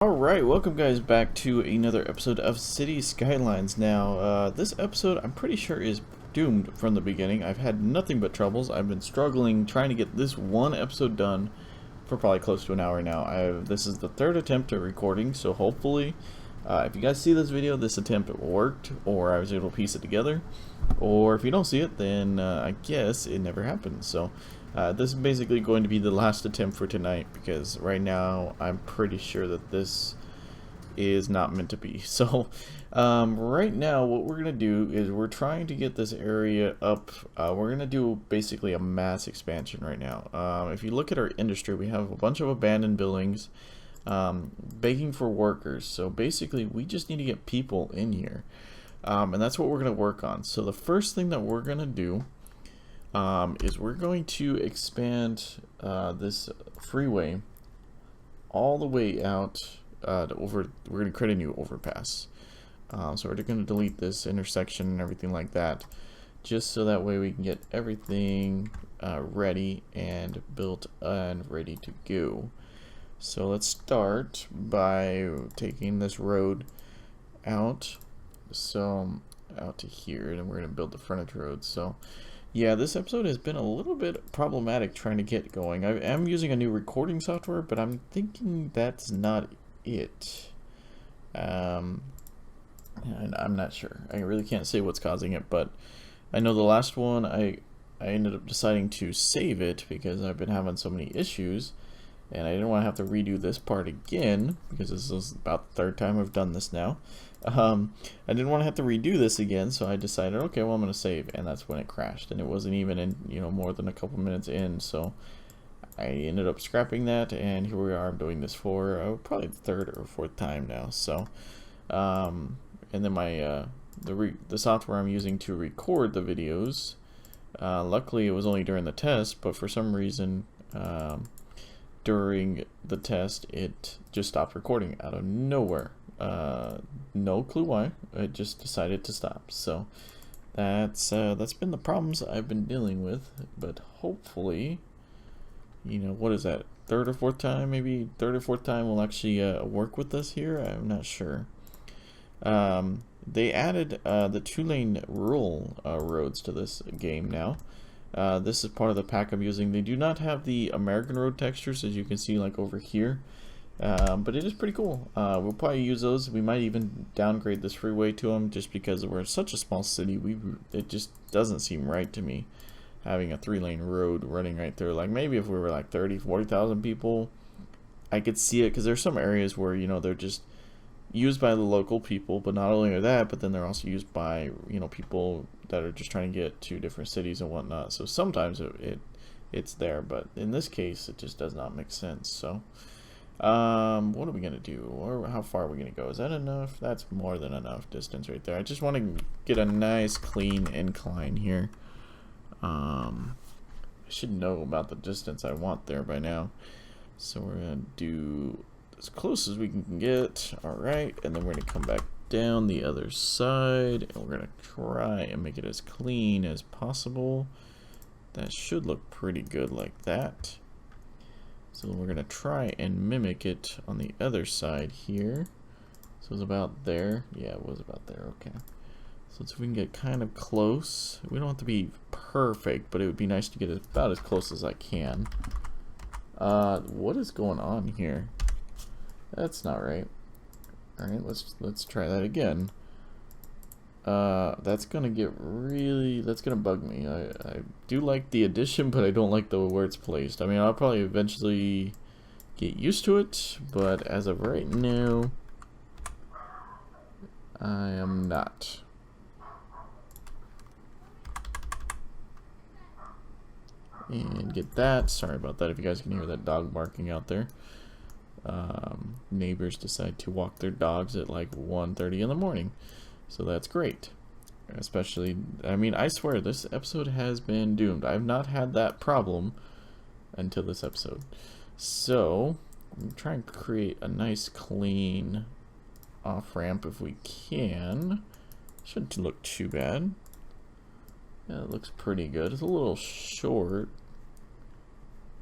Alright, welcome guys back to another episode of City Skylines. Now, this episode I'm pretty sure is doomed from the beginning. I've had nothing but troubles. I've been struggling trying to get this one episode done for probably close to an hour now. This is the third attempt at recording, so hopefully, if you guys see this video, this attempt worked, or I was able to piece it together. Or if you don't see it, then I guess it never happened. So, this is basically going to be the last attempt for tonight, because right now I'm pretty sure that this is not meant to be. So right now what we're gonna do is we're trying to get this area up. We're gonna do basically a mass expansion right now. If you look at our industry, we have a bunch of abandoned buildings begging for workers. So basically we just need to get people in here, and that's what we're gonna work on. So the first thing that we're gonna do is we're going to expand this freeway all the way out we're going to create a new overpass. So we're going to delete this intersection and everything like that, just so that way we can get everything ready and built and ready to go. So let's start by taking this road out, so out to here, and we're going to build the frontage road. So yeah, this episode has been a little bit problematic trying to get going. I am using a new recording software, but I'm thinking that's not it. And I'm not sure. I really can't say what's causing it, but I know the last one I ended up deciding to save it because I've been having so many issues, and I didn't want to have to redo this part again because this is about the third time I've done this now. I didn't want to have to redo this again, so I decided, okay, well, I'm going to save, and that's when it crashed, and it wasn't even in, more than a couple minutes in, so I ended up scrapping that, and here we are. I'm doing this for probably the third or fourth time now. So and then my the software I'm using to record the videos, luckily it was only during the test, but for some reason during the test it just stopped recording out of nowhere. No clue why. It just decided to stop. So that's been the problems I've been dealing with, but hopefully, what is that, third or fourth time? Maybe third or fourth time will actually work with us here. I'm not sure. They added the 2-lane rural roads to this game now. This is part of the pack I'm using. They do not have the American road textures, as you can see, like over here. But it is pretty cool. We'll probably use those. We might even downgrade this freeway to them, just because we're such a small city. It just doesn't seem right to me having a 3-lane road running right through. Like, maybe if we were like 30,000-40,000 people, I could see it, because there's some areas where they're just used by the local people, but not only are that, but then they're also used by people that are just trying to get to different cities and whatnot. So sometimes it's there, but in this case it just does not make sense. So what are we gonna do, or how far are we gonna go? Is that enough? That's more than enough distance right there. I just want to get a nice clean incline here. I should know about the distance I want there by now, so we're gonna do as close as we can get. Alright, and then we're gonna come back down the other side, and we're gonna try and make it as clean as possible. That should look pretty good like that. So we're going to try and mimic it on the other side here. So it's about there. Yeah, it was about there. Okay. So let's see if we can get kind of close. We don't have to be perfect, but it would be nice to get about as close as I can. What is going on here? That's not right. Alright, let's try that again. That's gonna bug me. I do like the addition, but I don't like the where it's placed. I mean, I'll probably eventually get used to it, but as of right now, I am not. And get that. Sorry about that if you guys can hear that dog barking out there. Neighbors decide to walk their dogs at like 1:30 in the morning. So that's great. Especially, I mean, I swear this episode has been doomed. I've not had that problem until this episode. So I'm trying to create a nice clean off-ramp if we can. Shouldn't look too bad. Yeah, it looks pretty good. It's a little short.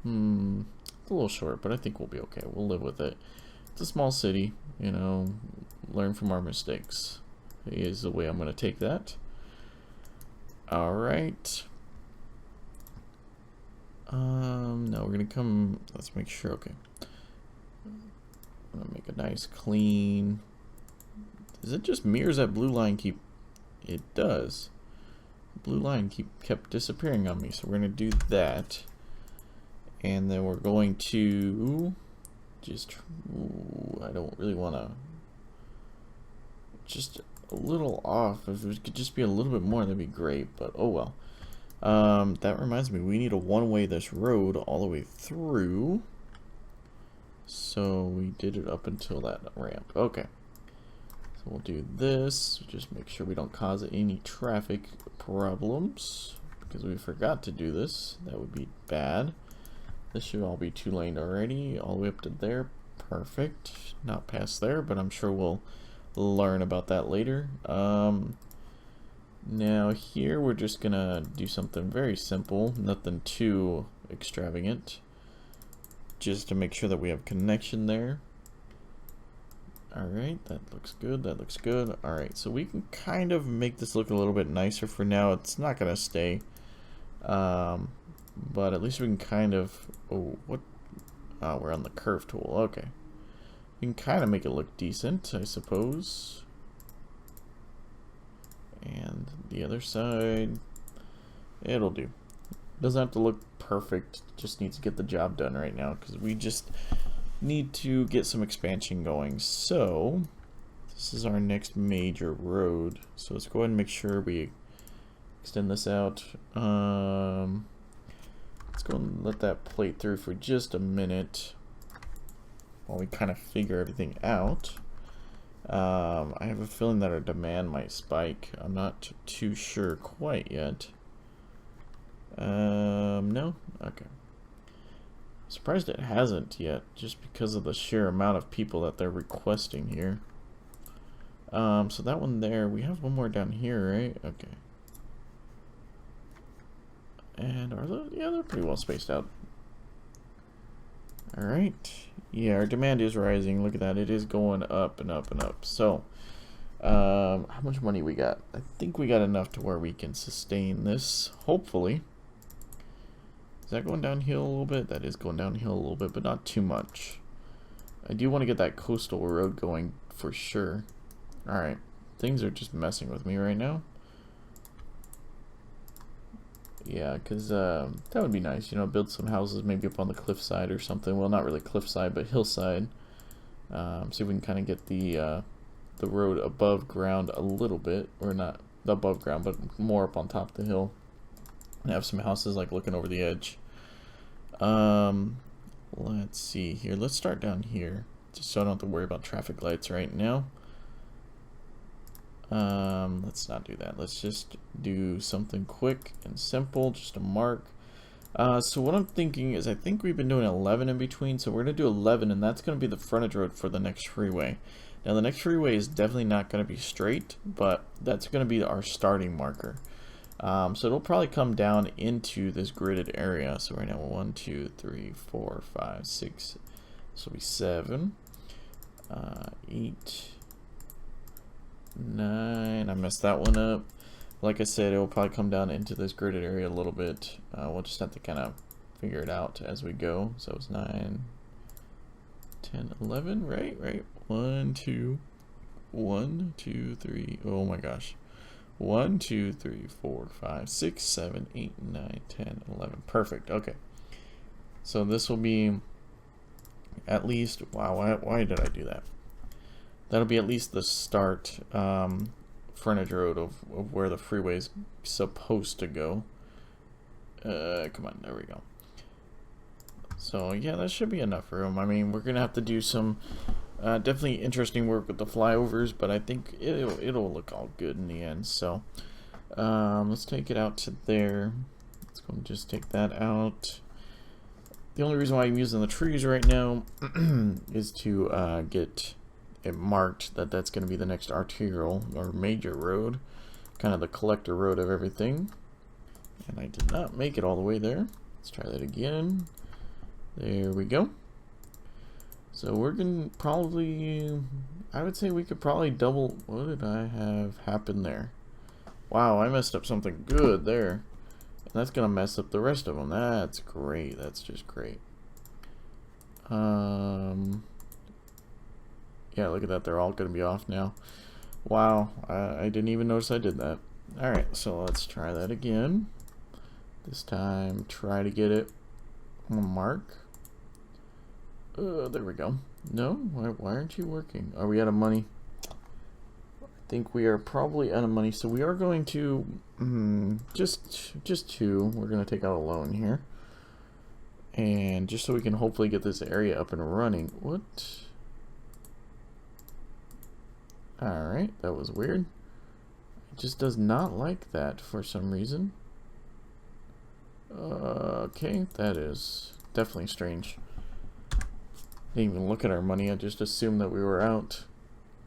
It's a little short, but I think we'll be okay. We'll live with it. it's a small city, you know, learn from our mistakes is the way I'm going to take that. All right. No, we're going to come, let's make sure, okay. I'm going to make a nice clean. Does it just mirrors that blue line keep, it does. Blue line kept disappearing on me, so we're going to do that. And then we're going to just, I don't really want to, just a little off. If it could just be a little bit more, that'd be great, but oh well. That reminds me, we need a one-way this road all the way through. So we did it up until that ramp. Okay. So we'll do this, just make sure we don't cause any traffic problems, because we forgot to do this. That would be bad. This should all be two-laned already, all the way up to there. Perfect. Not past there, but I'm sure we'll learn about that later. Now here we're just gonna do something very simple, nothing too extravagant, just to make sure that we have connection there. Alright, that looks good, that looks good. Alright, so we can kind of make this look a little bit nicer for now. It's not gonna stay, but at least we can kind of, we're on the curve tool, okay. We can kind of make it look decent, I suppose. And the other side, it'll do. Doesn't have to look perfect, just needs to get the job done right now, because we just need to get some expansion going. So this is our next major road, so let's go ahead and make sure we extend this out. Let's go and let that plate through for just a minute while we kind of figure everything out. I have a feeling that our demand might spike. I'm not too sure quite yet. No? Okay. Surprised it hasn't yet, just because of the sheer amount of people that they're requesting here. So that one there, we have one more down here, right? Okay. And are those, yeah, they're pretty well spaced out. Alright. Yeah, our demand is rising. Look at that. It is going up and up and up. So, how much money we got? I think we got enough to where we can sustain this, hopefully. Is that going downhill a little bit? That is going downhill a little bit, but not too much. I do want to get that coastal road going for sure. Alright. Things are just messing with me right now. Yeah, because that would be nice, you know, build some houses maybe up on the cliffside or something. Well, not really cliffside, but hillside. See if we can kind of get the road above ground a little bit, or not above ground, but more up on top of the hill. And have some houses like looking over the edge. Let's see here. Let's start down here, just so I don't have to worry about traffic lights right now. Let's not do that. Let's just do something quick and simple, just a mark. So what I'm thinking is, I think we've been doing 11 in between, so we're going to do 11, and that's going to be the frontage road for the next freeway. Now the next freeway is definitely not going to be straight, but that's going to be our starting marker. So it'll probably come down into this gridded area. So right now, 1, 2, 3, 4, 5, 6, this will be 7, 8, 9, I messed that one up. Like I said, it will probably come down into this gridded area a little bit. We'll just have to kind of figure it out as we go. So it's 9, 10, 11, right? 1, 2, 1, 2, 3, oh my gosh. 1, 2, 3, 4, 5, 6, 7, 8, 9, 10, 11. Perfect, okay. So this will be at least, wow, why did I do that? That'll be at least the start frontage road of where the freeway is supposed to go. Come on, there we go. So yeah, that should be enough room. I mean, we're gonna have to do some definitely interesting work with the flyovers, but I think it'll look all good in the end. So let's take it out to there. Let's go and just take that out. The only reason why I'm using the trees right now is to get it marked that that's going to be the next arterial or major road, kind of the collector road of everything. And I did not make it all the way there. Let's try that again. There we go. So we're gonna probably, I would say we could probably double. What did I have happen there? Wow, I messed up something good there. And that's gonna mess up the rest of them. That's great. That's just great. Yeah, look at that. They're all gonna be off now. Wow, I didn't even notice I did that. Alright, so let's try that again. This time, try to get it on the mark. There we go. No? Why aren't you working? Are we out of money? I think we are probably out of money, so we are going to... just two. We're going to take out a loan here. And just so we can hopefully get this area up and running. What? Alright, that was weird. It just does not like that for some reason. Okay, that is definitely strange. Didn't even look at our money, I just assumed that we were out.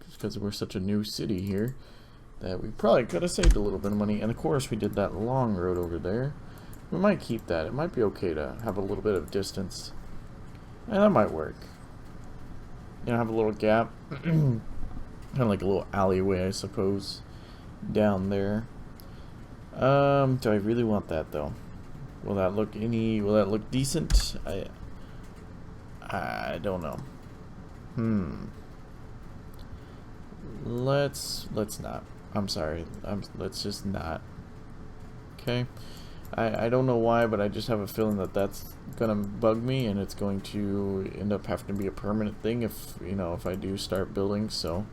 Just because we're such a new city here. That we probably could have saved a little bit of money. And of course we did that long road over there. We might keep that. It might be okay to have a little bit of distance. And that might work. You know, have a little gap. Kind of like a little alleyway, I suppose. Down there. Do I really want that though? Will that look decent? I don't know. Let's not. I'm sorry. Let's just not. Okay. I don't know why, but I just have a feeling that that's gonna bug me, and it's going to end up having to be a permanent thing if, you know, if I do start building. So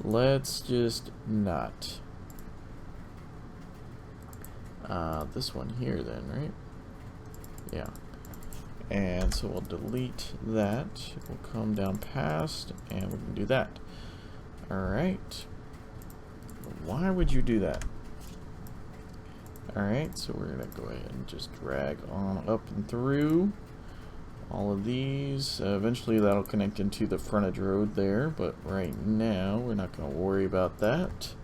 let's just not. This one here then, right? Yeah. And so we'll delete that. We'll come down past, and we can do that. Alright. Why would you do that? Alright, so we're going to go ahead and just drag on up and through all of these. Eventually that'll connect into the frontage road there, but right now we're not going to worry about that.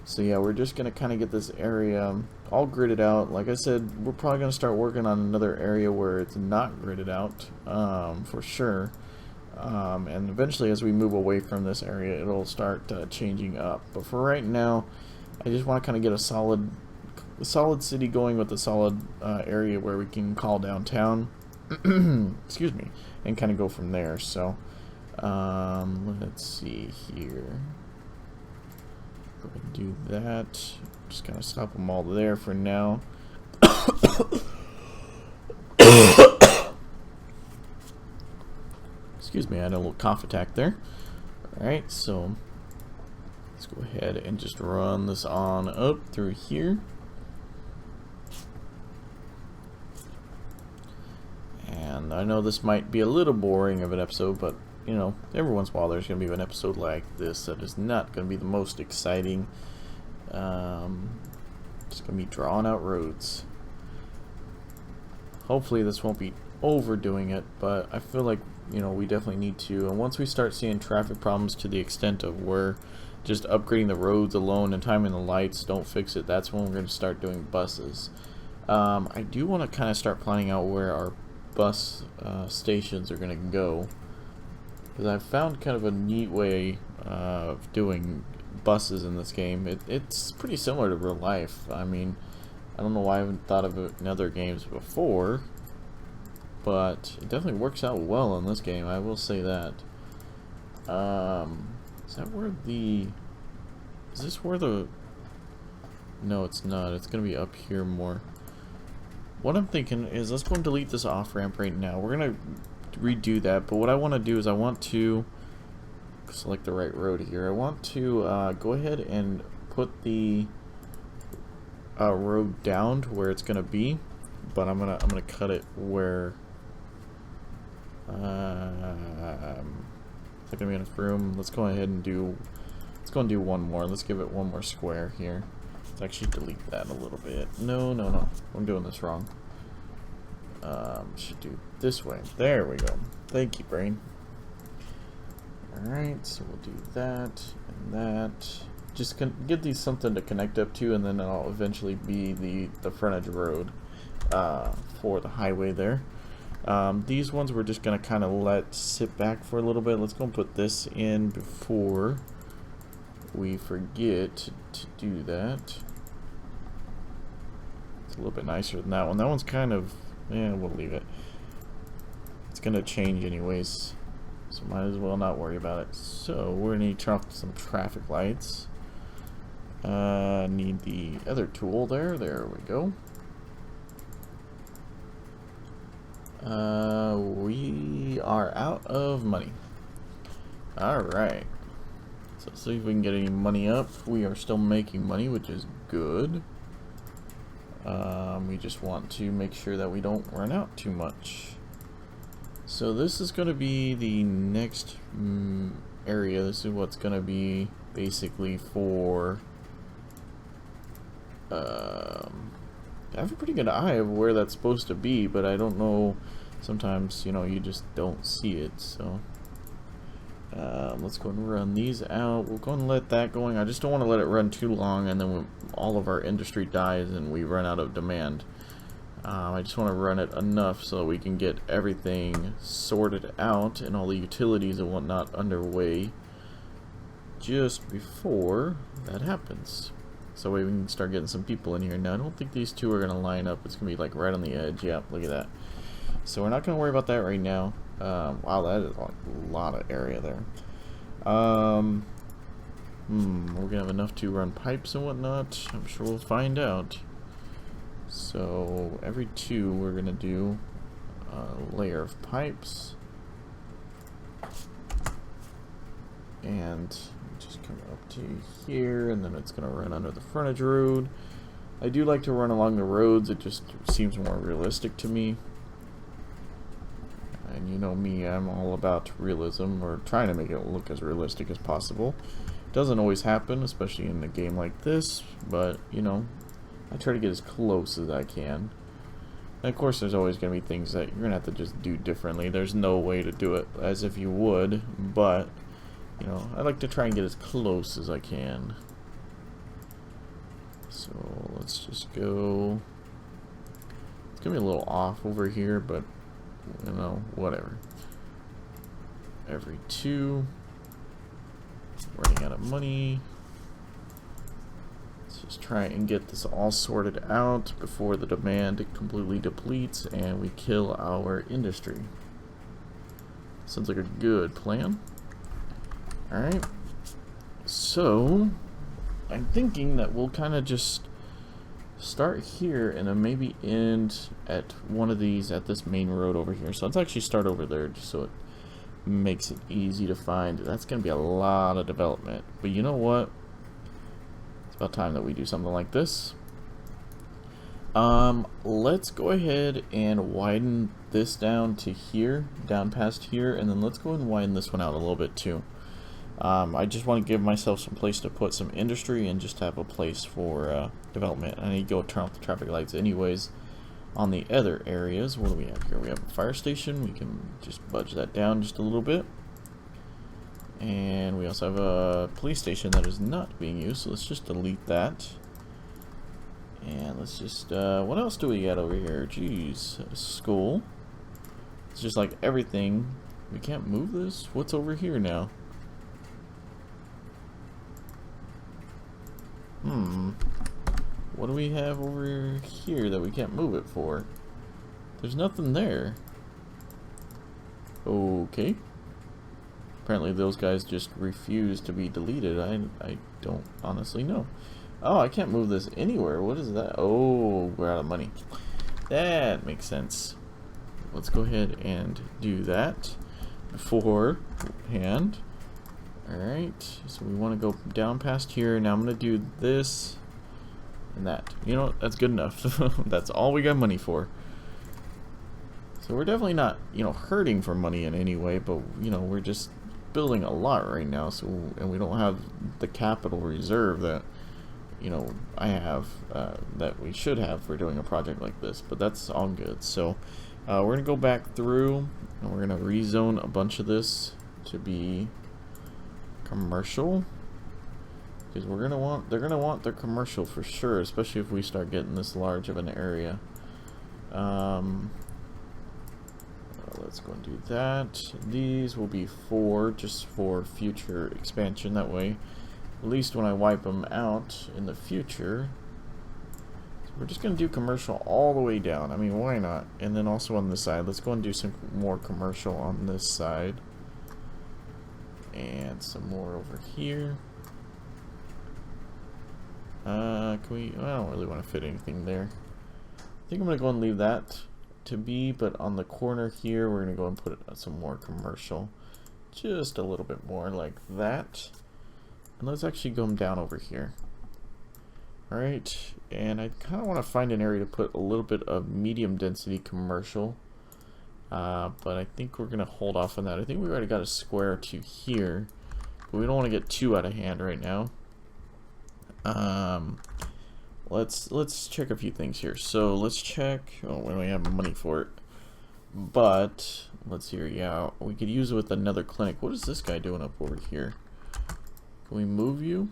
So yeah, we're just going to kind of get this area all gridded out. Like I said, we're probably going to start working on another area where it's not gridded out, for sure. And eventually as we move away from this area, it'll start changing up. But for right now, I just want to kind of get a solid city going with a solid area where we can call downtown. Excuse me. And kind of go from there. So, let's see here. Go ahead and do that. Just kind of stop them all there for now. Excuse me, I had a little cough attack there. Alright, so let's go ahead and just run this on up through here. And I know this might be a little boring of an episode, but you know, every once in a while there's going to be an episode like this that is not going to be the most exciting. Just going to be drawing out roads. Hopefully this won't be overdoing it, but I feel like, you know, we definitely need to. And once we start seeing traffic problems to the extent of where just upgrading the roads alone and timing the lights don't fix it, that's when we're going to start doing buses. I do want to kind of start planning out where our bus stations are going to go. Because I've found kind of a neat way of doing buses in this game. It's pretty similar to real life. I mean, I don't know why I haven't thought of it in other games before, but it definitely works out well in this game, I will say that. Is that where the... Is this where the... No, it's not. It's going to be up here more. What I'm thinking is, let's go and delete this off-ramp right now. We're going to redo that, but what I want to do is I want to select the right road here. I want to go ahead and put the road down to where it's gonna be, but I'm gonna cut it where it's not gonna be enough room. Let's go ahead and do one more. Let's give it one more square here. Let's actually delete that a little bit. No, I'm doing this wrong. Should do this way. There we go. Thank you, brain. Alright, so we'll do that and that. Just get these something to connect up to, and then it'll eventually be the frontage road for the highway there. These ones we're just gonna kind of let sit back for a little bit. Let's go and put this in before we forget to do that. It's a little bit nicer than that one. That one's kind of, yeah, we'll leave it. It's gonna change anyways, so might as well not worry about it. So we're gonna need to turn off some traffic lights. Need the other tool there. There we go. We are out of money. Alright. So let's see if we can get any money up. We are still making money, which is good. We just want to make sure that we don't run out too much. So this is going to be the next area. This is what's going to be basically for... I have a pretty good eye of where that's supposed to be, but I don't know. Sometimes, you know, you just don't see it. So let's go and run these out. We'll go and let that going. I just don't want to let it run too long, and then all of our industry dies and we run out of demand. I just want to run it enough so we can get everything sorted out and all the utilities and whatnot underway just before that happens. So we can start getting some people in here. Now, I don't think these two are going to line up. It's going to be like right on the edge. Yep, look at that. So we're not going to worry about that right now. Wow, that is a lot of area there. We're going to have enough to run pipes and whatnot. I'm sure we'll find out. So every two, we're going to do a layer of pipes. And just come up to here, and then it's going to run under the frontage road. I do like to run along the roads. It just seems more realistic to me. And you know me, I'm all about realism, or trying to make it look as realistic as possible. Doesn't always happen, especially in a game like this, but you know, I try to get as close as I can. And of course there's always going to be things that you're going to have to just do differently. There's no way to do it as if you would, but you know, I like to try and get as close as I can. So let's just go. It's going to be a little off over here, but you know, whatever. Every two. Running out of money. Let's just try and get this all sorted out before the demand completely depletes and we kill our industry. Sounds like a good plan. Alright. So, I'm thinking that we'll kind of just start here and then maybe end at one of these at this main road over here. So let's actually start over there just so it makes it easy to find. That's going to be a lot of development. But you know what? It's about time that we do something like this. Let's go ahead and widen this down to here, down past here, and then let's go ahead and widen this one out a little bit too. I just want to give myself some place to put some industry and just have a place for development. I need to go turn off the traffic lights anyways. On the other areas, what do we have here? We have a fire station. We can just budge that down just a little bit. And we also have a police station that is not being used, so let's just delete that. And let's just, what else do we got over here? Jeez, school. It's just like everything. We can't move this? What's over here now? What do we have over here that we can't move it for? There's nothing there. Okay. Apparently those guys just refuse to be deleted. I don't honestly know. Oh, I can't move this anywhere. What is that? Oh, we're out of money. That makes sense. Let's go ahead and do that beforehand. Alright, so we want to go down past here. Now I'm going to do this and that. You know, that's good enough. That's all we got money for. So we're definitely not, you know, hurting for money in any way, but, you know, we're just building a lot right now, so, and we don't have the capital reserve that, you know, I have, that we should have for doing a project like this, but that's all good. So we're going to go back through, and we're going to rezone a bunch of this to be commercial, because they're gonna want their commercial for sure, especially if we start getting this large of an area. let's go and do that. These will be 4 just for future expansion. That way, at least when I wipe them out in the future. So we're just going to do commercial all the way down. I mean, why not? And then also on this side, let's go and do some more commercial on this side. And some more over here. Can we? I don't really want to fit anything there. I think I'm going to go and leave that to be, but on the corner here, we're going to go and put some more commercial. Just a little bit more like that. And let's actually go down over here. Alright, and I kind of want to find an area to put a little bit of medium density commercial. But I think we're going to hold off on that. I think we already got a square or 2 here. But we don't want to get too out of hand right now. Let's check a few things here. So let's check. Oh, we don't have money for it. But let's see here. Yeah, we could use it with another clinic. What is this guy doing up over here? Can we move you?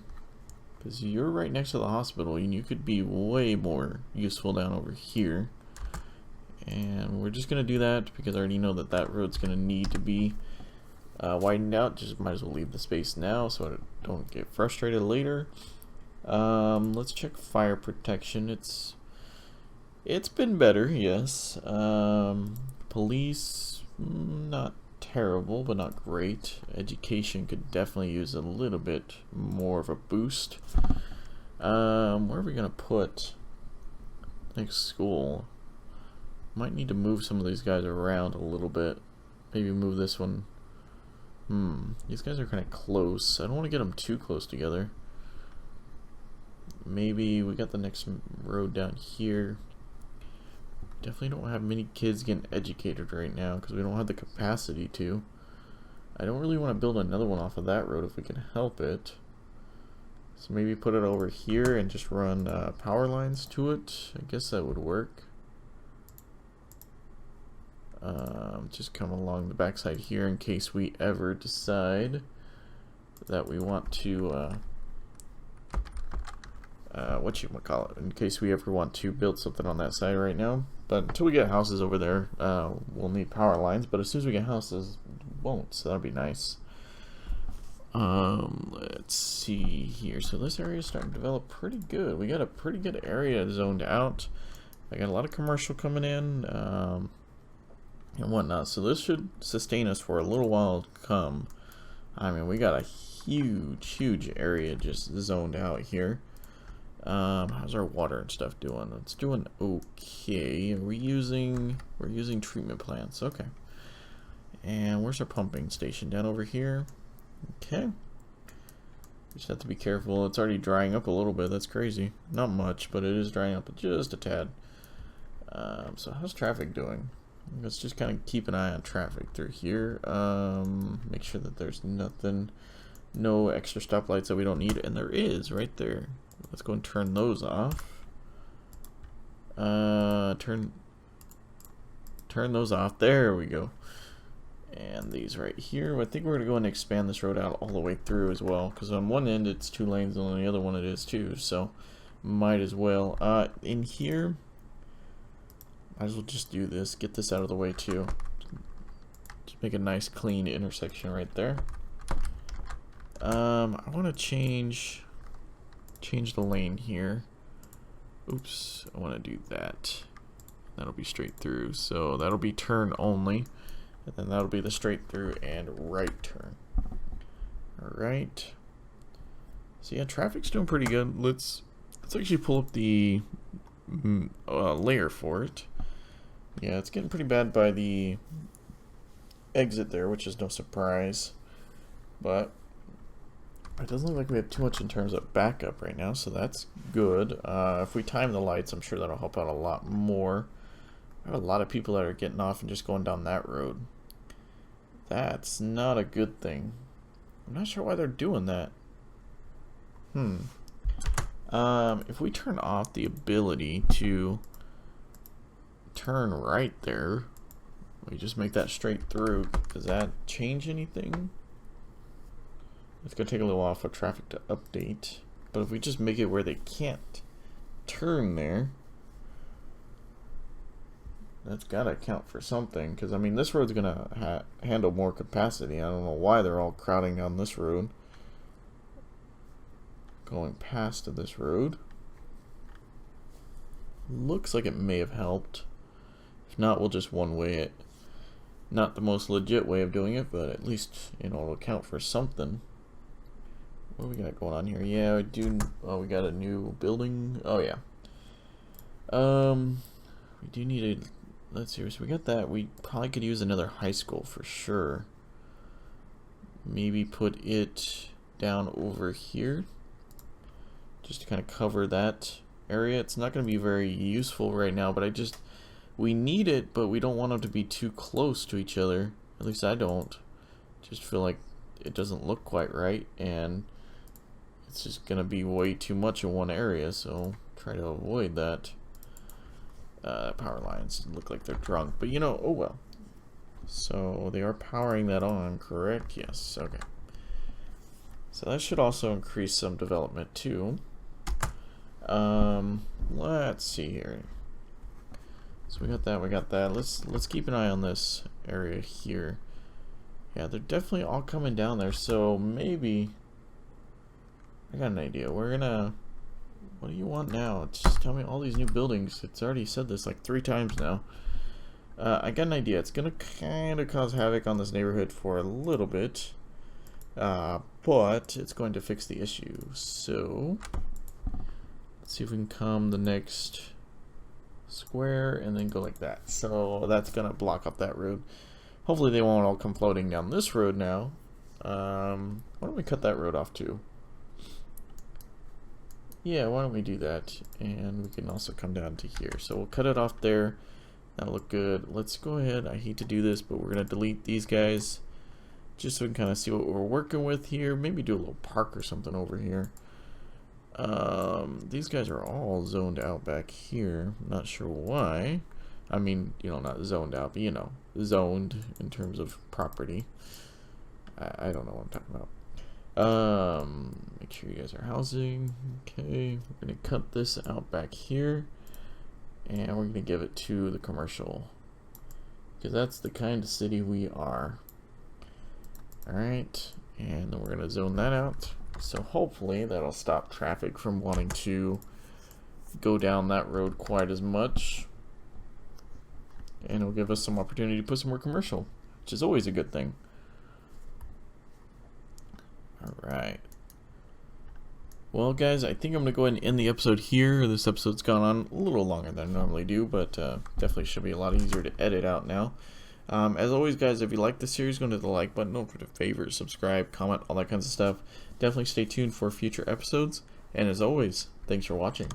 Because you're right next to the hospital, and you could be way more useful down over here. And we're just gonna do that because I already know that that road's gonna need to be widened out. Just might as well leave the space now so I don't get frustrated later. Let's check fire protection. It's been better, yes. Police, not terrible, but not great. Education could definitely use a little bit more of a boost. Where are we gonna put next school? Might need to move some of these guys around a little bit. Maybe move this one. These guys are kind of close. I don't want to get them too close together. Maybe we got the next road down here. Definitely don't have many kids getting educated right now because we don't have the capacity to. I don't really want to build another one off of that road if we can help it. So maybe put it over here and just run power lines to it. I guess that would work. Just come along the backside here in case we ever decide that we want to in case we ever want to build something on that side right now. But until we get houses over there, we'll need power lines, but as soon as we get houses, we won't, so that'll be nice. Let's see here. So this area is starting to develop pretty good. We got a pretty good area zoned out. I got a lot of commercial coming in, and whatnot, so this should sustain us for a little while to come. I mean, we got a huge area just zoned out here. How's our water and stuff doing? It's doing okay. We're using treatment plants. Okay. And where's our pumping station? Down over here. Okay. Just have to be careful. It's already drying up a little bit. That's crazy. Not much, but it is drying up just a tad. So how's traffic doing? Let's just kind of keep an eye on traffic through here. Make sure that there's no extra stoplights that we don't need, and there is right there. Let's go and turn those off. Turn those off. There we go. And these right here. I think we're gonna go and expand this road out all the way through as well, because on one end it's 2 lanes, and on the other one it is too. So might as well. In here, might as well just do this. Get this out of the way too. Just make a nice clean intersection right there. I want to change the lane here. Oops, I want to do that. That'll be straight through. So that'll be turn only, and then that'll be the straight through and right turn. All right. So yeah, traffic's doing pretty good. Let's actually pull up the layer for it. Yeah, it's getting pretty bad by the exit there, which is no surprise. But it doesn't look like we have too much in terms of backup right now, so that's good. If we time the lights, I'm sure that'll help out a lot more. I have a lot of people that are getting off and just going down that road. That's not a good thing. I'm not sure why they're doing that. If we turn off the ability to turn right there, we just make that straight through. Does that change anything? It's gonna take a little while for traffic to update, but if we just make it where they can't turn there, That's gotta account for something, because I mean this road's gonna handle more capacity. I don't know why they're all crowding down this road, going past this road. Looks like it may have helped. If not, we'll just one-way it. Not the most legit way of doing it, but at least, you know, it'll account for something. What do we got going on here? Yeah, we do. Oh, we got a new building. Oh yeah. We do need a. Let's see. So we got that. We probably could use another high school for sure. Maybe put it down over here, just to kind of cover that area. It's not going to be very useful right now, but we need it, but we don't want them to be too close to each other. At least I don't. Just feel like it doesn't look quite right, and it's just gonna be way too much in one area, so try to avoid that. Power lines look like they're drunk, but you know, oh well. So they are powering that on, correct? Yes, okay. So that should also increase some development too. Let's see here. So we got that. Let's keep an eye on this area here. Yeah, they're definitely all coming down there, so maybe I got an idea. We're gonna, what do you want now? Just tell me all these new buildings. It's already said this like 3 times now. I got an idea. It's gonna kind of cause havoc on this neighborhood for a little bit, but it's going to fix the issue. So let's see if we can come the next square and then go like that. So that's gonna block up that road. Hopefully they won't all come floating down this road now. Why don't we cut that road off too? Yeah, why don't we do that? And we can also come down to here. So we'll cut it off there. That'll look good. Let's go ahead. I hate to do this, but we're gonna delete these guys just so we can kind of see what we're working with here. Maybe do a little park or something over here. These guys are all zoned out back here. I'm not sure why. I mean, you know, not zoned out, but you know, zoned in terms of property. I don't know what I'm talking about. Make sure you guys are housing. Okay, we're gonna cut this out back here, and we're gonna give it to the commercial, because that's the kind of city we are. All right, and then we're gonna zone that out. So hopefully that'll stop traffic from wanting to go down that road quite as much. And it'll give us some opportunity to put some more commercial, which is always a good thing. Alright. Well guys, I think I'm going to go ahead and end the episode here. This episode's gone on a little longer than I normally do, but definitely should be a lot easier to edit out now. As always guys, if you like the series, go to the like button, don't forget to favorite, subscribe, comment, all that kinds of stuff. Definitely stay tuned for future episodes, and as always, thanks for watching.